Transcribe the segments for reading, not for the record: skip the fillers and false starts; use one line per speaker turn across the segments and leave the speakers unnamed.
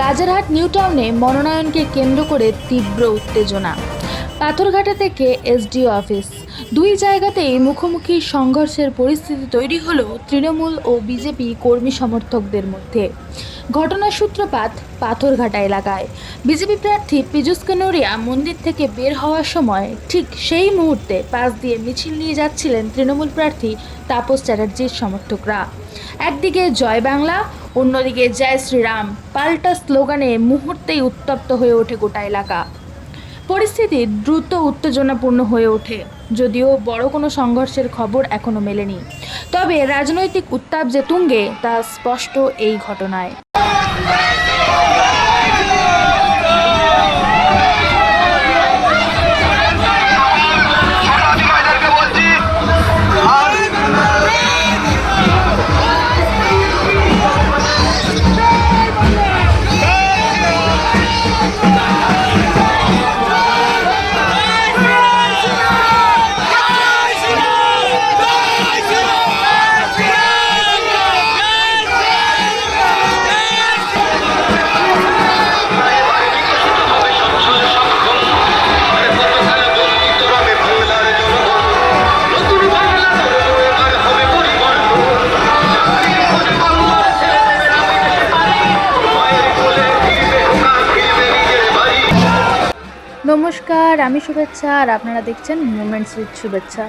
Rajarhat new টাউনে মনোনয়নকে কেন্দ্র করে তীব্র উত্তেজনা। পাথরঘাটা থেকে এসডিও অফিস, দুই জায়গাতেই মুখোমুখি সংঘর্ষের পরিস্থিতি তৈরি হলো তৃণমূল ও বিজেপি কর্মী সমর্থকদের মধ্যে। ঘটনার সূত্রপাত পাথরঘাটা এলাকায়। বিজেপি প্রার্থী পীযূষ কানোরিয়া মন্দির থেকে বের হওয়ার সময় ঠিক সেই মুহূর্তে পাশ দিয়ে মিছিল নিয়ে যাচ্ছিলেন তৃণমূল প্রার্থী তাপস চ্যাটার্জির সমর্থকরা। একদিকে জয় বাংলা, অন্যদিকে জয় শ্রীরাম পাল্টা স্লোগানে মুহূর্তেই উত্তপ্ত হয়ে ওঠে গোটা এলাকা। পরিস্থিতি দ্রুত উত্তেজনাপূর্ণ হয়ে ওঠে, যদিও বড় কোনো সংঘর্ষের খবর এখনো মেলেনি। তবে রাজনৈতিক উত্তাপ যে তুঙ্গে তা স্পষ্ট এই ঘটনায়। নমস্কার, আমি শুভেচ্ছা আর আপনারা দেখছেন মোমেন্টস উইথ শুভেচ্ছা।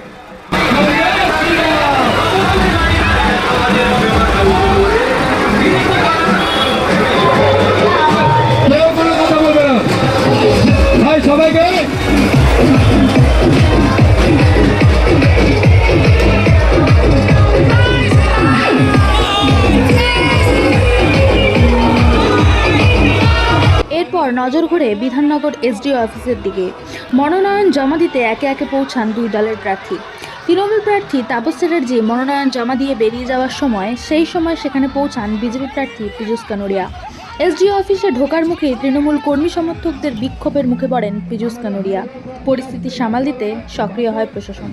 সবাইকে
এরপর নজর ঘুরে বিধাননগর এসডিও অফিসের দিকে। মনোনয়ন জমা দিতে একে একে পৌঁছান দুই দলের প্রার্থী। তৃণমূল প্রার্থী তাপস চ্যাটার্জি মনোনয়ন জমা দিয়ে বেরিয়ে যাওয়ার সময় সেখানে পৌঁছান বিজেপি প্রার্থী পীযূষ কানোরিয়া। এসডিও অফিসে ঢোকার মুখে তৃণমূল কর্মী সমর্থকদের বিক্ষোভের মুখে পড়েন পীযূষ কানোরিয়া। পরিস্থিতি সামাল দিতে সক্রিয় হয় প্রশাসন।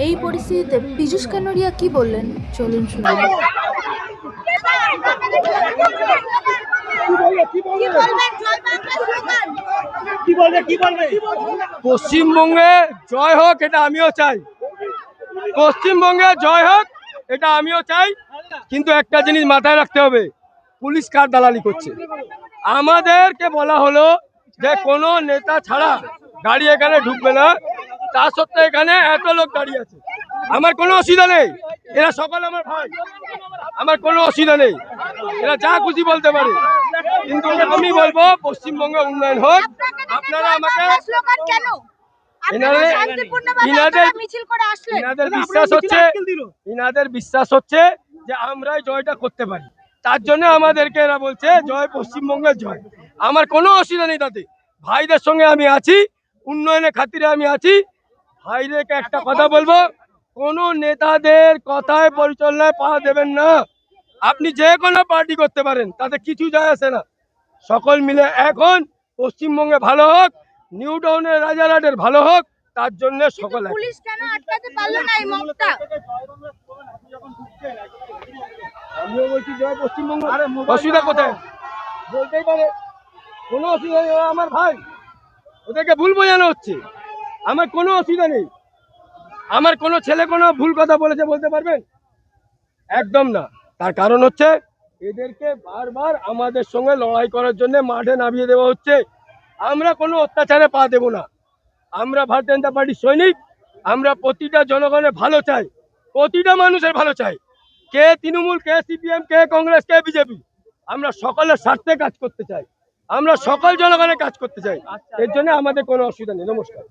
এই পরিস্থিতিতে পীযূষ কানোরিয়া কি বললেন, চলুন শুনুন।
পশ্চিমবঙ্গে জয় হোক, এটা আমিও চাই। পশ্চিমবঙ্গে জয় হোক, এটা আমিও চাই। কিন্তু একটা জিনিস মাথায় রাখতে হবে, পুলিশ কার দালালি করছে। আমাদেরকে বলা হলো যে কোনো নেতা ছাড়া গাড়ি এখানে ঢুকবে না, তা সত্ত্বেও এখানে এত লোক দাঁড়িয়ে আছে। আমার কোনো অসুবিধা নেই, এরা সকল আমার ভাই, আমার কোনো অসুবিধা নেই, এরা যা খুশি বলতে পারে। কিন্তু আমি বলবো পশ্চিমবঙ্গে উন্নয়ন হোক। আপনারা আমাকে ইনাদের বিশ্বাস হচ্ছে যে আমরাই জয়টা করতে পারি, তার জন্য আমাদেরকে এরা বলছে জয় পশ্চিমবঙ্গের জয়। আমার কোনো অসুবিধা নেই তাতে, ভাইদের সঙ্গে আমি আছি, উন্নয়নের খাতিরে আমি আছি। ভাইদেরকে একটা কথা বলবো, কোন নেতাদের কথায় পরিচালনায় পা দেবেন না। আপনি যে কোনো পার্টি করতে পারেন, তাতে কিছু যায় আসে না। সকল মিলে এখন পশ্চিমবঙ্গে ভালো হোক, নিউ টাউনের রাজারহাটের ভালো হোক, তার জন্য সকল
পুলিশ কেন আটকাতে পারলো না এই মবটা?
আমিও বলছি জয় পশ্চিমবঙ্গ। অসুবিধা কোথায় বলতেই পারে, কোনো অসুবিধা নেই, আমার ভাই। ওদেরকে ভুল বোঝানো হচ্ছে, আমার কোনো অসুবিধা নেই। আমার কোনো ছেলে কোনো ভুল কথা বলেছে বলতে পারবেন? একদম না। তার কারণ হচ্ছে এদেরকে বারবার আমাদের সঙ্গে লড়াই করার জন্য মাঠে নামিয়ে দেওয়া হচ্ছে। আমরা কোনো অত্যাচারে পা দেব না। আমরা ভারতীয় জনতা পার্টির সৈনিক, আমরা প্রতিটা জনগণের ভালো চাই, প্রতিটা মানুষের ভালো চাই। কে তৃণমূল, কে সিপিএম, কে কংগ্রেস, কে বিজেপি, আমরা সকলের স্বার্থে কাজ করতে চাই, আমরা সকল জনগণের কাজ করতে চাই। এর জন্য আমাদের কোনো অসুবিধা নেই। নমস্কার।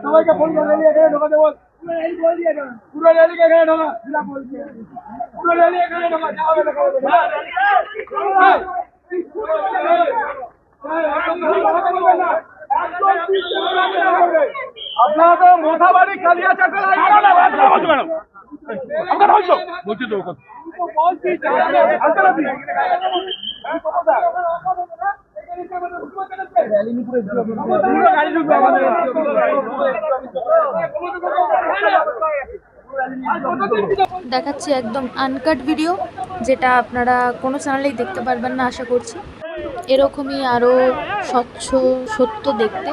সবাইকে ফোন করে এখানে ঢোকাতে বল, পুরো র্যালিকে এখানে ঢোকা, পুরো র্যালি এখানে ঢোকা। আপনারা তো মাথা বাড়ি খালি আছে, বলছি তো
দেখাচ্ছি একদম আনকাট ভিডিও, যেটা আপনারা কোনো চ্যানেলেই দেখতে পারবেন না আশা করছি। এরকমই আরও স্বচ্ছ সত্য দেখতে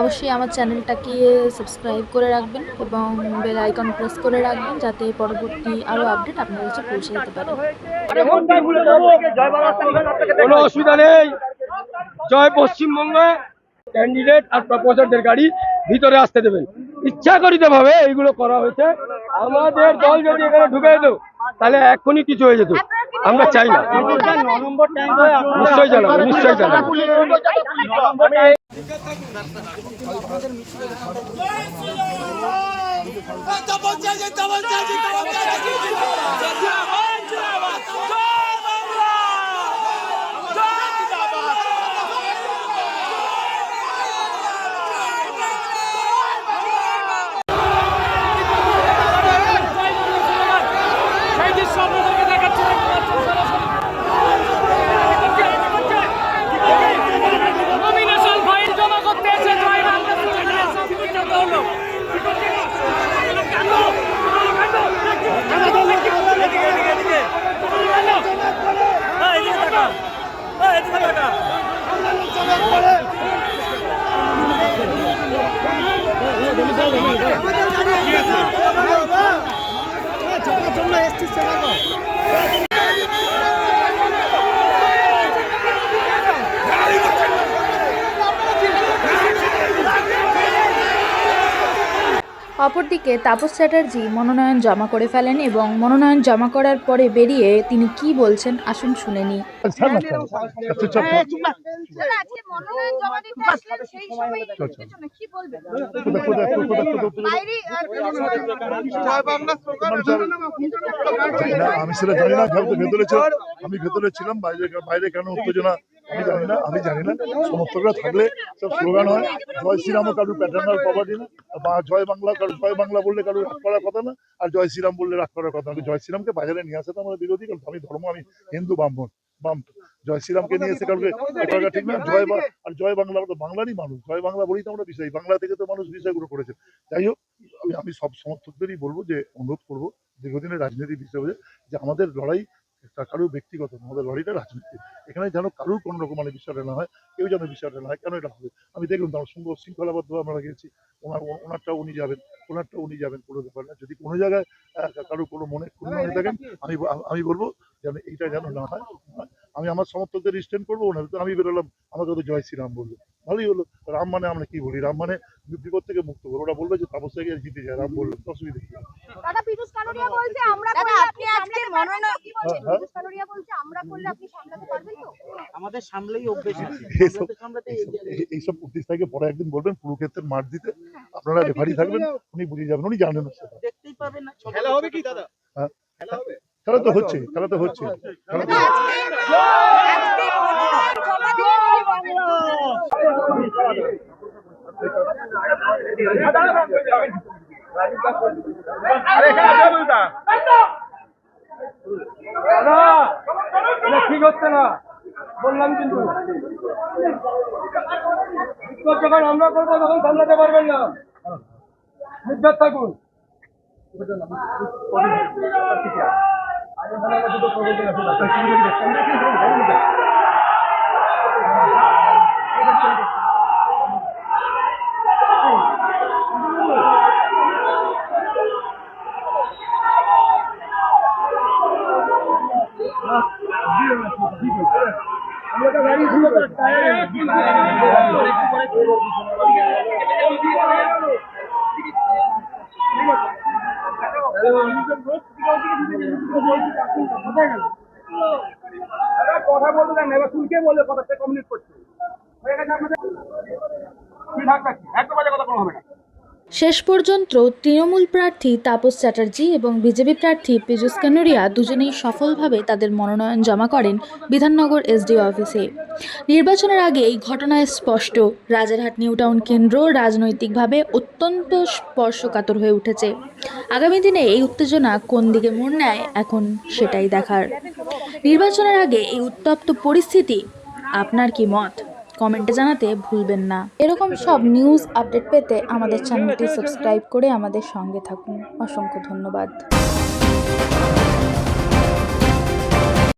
অবশ্যই আমার চ্যানেলটাকে সাবস্ক্রাইব করে রাখবেন এবং বেল আইকন প্রেস করে রাখবেন, যাতে পরবর্তী আরও আপডেট আপনার কাছে পৌঁছে যেতে পারে।
কোনো অসুবিধা নেই। জয় পশ্চিমবঙ্গে ক্যান্ডিডেট আর প্রপোজারদের গাড়ি ভিতরে আসতে দেবেন। ইচ্ছাকৃত ভাবে এইগুলো করা হয়েছে। আমাদের দল যদি এখানে ঢুকে যেত তাহলে এক্ষুনি কিছু হয়ে যেত। আমরা চাই না। নিশ্চয়ই জানাবো, নিশ্চয়ই জানাবো।
অপরদিকে তাপস চ্যাটার্জি মনোনয়ন জমা করে ফেলেন এবং মনোনয়ন জমা করার পরে বেরিয়ে তিনি কি বলছেন আসুন শুনে নিই।
আজকে মনোনয়ন জমা দিতে আসলেন, সেই সময় উত্তেজনা, কি বলবেন? বাইরে
আমি সেটা জানি না। আমি ভেতরে ছিলাম, বাইরে কেন উত্তেজনা আমি জানি না। সমর্থকরা থাকলে সব স্লোগান হয়। জয় শ্রীরামও কারোর প্যাটার্নাল প্রপার্টি না, বা জয় বাংলা বললে কারোর রাগ করার কথা না, আর জয় শ্রীরাম বললে রাগ করার কথা না। জয় শ্রীরামকে বাজারে নিয়ে আসা তো আমরা বিরোধী, কারণ আমি ধর্ম, আমি হিন্দু বাম জয় শ্রীরামকে নিয়ে এসে কাউকে করা ঠিক না। জয় বাংলা, তো বাংলারই মানুষ, জয় বাংলা বলেই তো আমরা বিষয়, বাংলা থেকে তো মানুষ বিষয়গুলো করেছে। যাই হোক, আমি সব সমর্থকদেরই বলবো, যে অনুরোধ করবো দীর্ঘদিনের রাজনীতির হিসেবে, যে আমাদের লড়াই কারোর ব্যক্তিগত, আমাদের লড়াইটা রাজনীতি। এখানে যেন কারোর কোনো রকম মানে বিষয়টা না হয়, কেউ যেন বিষয়টা না হয়। কেন এটা হবে? আমি দেখলাম তো সুন্দর শৃঙ্খলাবদ্ধ আমরা গেছি। ওনারটাও উনি যাবেন, কোনো ব্যাপার না। যদি কোনো জায়গায় কারোর কোনো মনে ক্ষুণ্ণ হয়ে থাকেন, আমি বলবো যেন এইটা যেন না হয়। আমি আমার সমর্থকদের স্ট্যান্ড করবো। ওনাদের আমি বেরোলাম, আমাকে ওদের জয় শ্রীরাম বললো, ভালোই হলো। রাম মানে আমরা কি বলি? রাম মানে বিপদ থেকে মুক্ত করবো। ওরা বলবে যে তাপস থেকে জিতে যায়, রাম বললো, অসুবিধা কি?
দাদা পীযূষ কানোরিয়া বলছে আমরা করলে আপনি আজকে মনোনয়ন, কি বলছেন? পীযূষ কানোরিয়া বলছে আমরা করলে আপনি সামলাতে পারবেন তো?
আমাদের সামলেই অভ্যেস আছে।
এইসব প্রতিষ্ঠাকে পরে একদিন বলবেন কুরুক্ষেত্রের মাঠ দিতে, আপনারা রেফারি থাকবেন, উনি বুঝে যাবেন, উনি জানেন সেটা।
দেখতেই পাবেন না।
খেলা হবে কি দাদা?
হ্যাঁ, খেলা তো হচ্ছে।
ঠিক হচ্ছে না বললাম, কিন্তু যখন আমরা করবো তখন সামলাতে পারবেন না। নির্দেশ থাকুন। কথা বলতে দেন না, এবার তুই কে বললে কথা কমিউনিকেট করছে হয়ে গেছে আপনাদের। একদম বাজে কথা কোনো হবে না।
শেষ পর্যন্ত তৃণমূল প্রার্থী তাপস চ্যাটার্জি এবং বিজেপি প্রার্থী পীযূষ কানোরিয়া দুজনেই সফলভাবে তাদের মনোনয়ন জমা করেন বিধাননগর এসডিও অফিসে। নির্বাচনের আগে এই ঘটনায় স্পষ্ট, রাজারহাট নিউ টাউন কেন্দ্র রাজনৈতিকভাবে অত্যন্ত স্পর্শকাতর হয়ে উঠেছে। আগামী দিনে এই উত্তেজনা কোন দিকে মোড় নেয় এখন সেটাই দেখার। নির্বাচনের আগে এই উত্তপ্ত পরিস্থিতি, আপনার কি মত? কমেন্টে জানাতে ভুলবেন না। এরকম সব নিউজ আপডেট পেতে আমাদের চ্যানেলটি সাবস্ক্রাইব করে আমাদের সঙ্গে থাকুন। অসংখ্য ধন্যবাদ।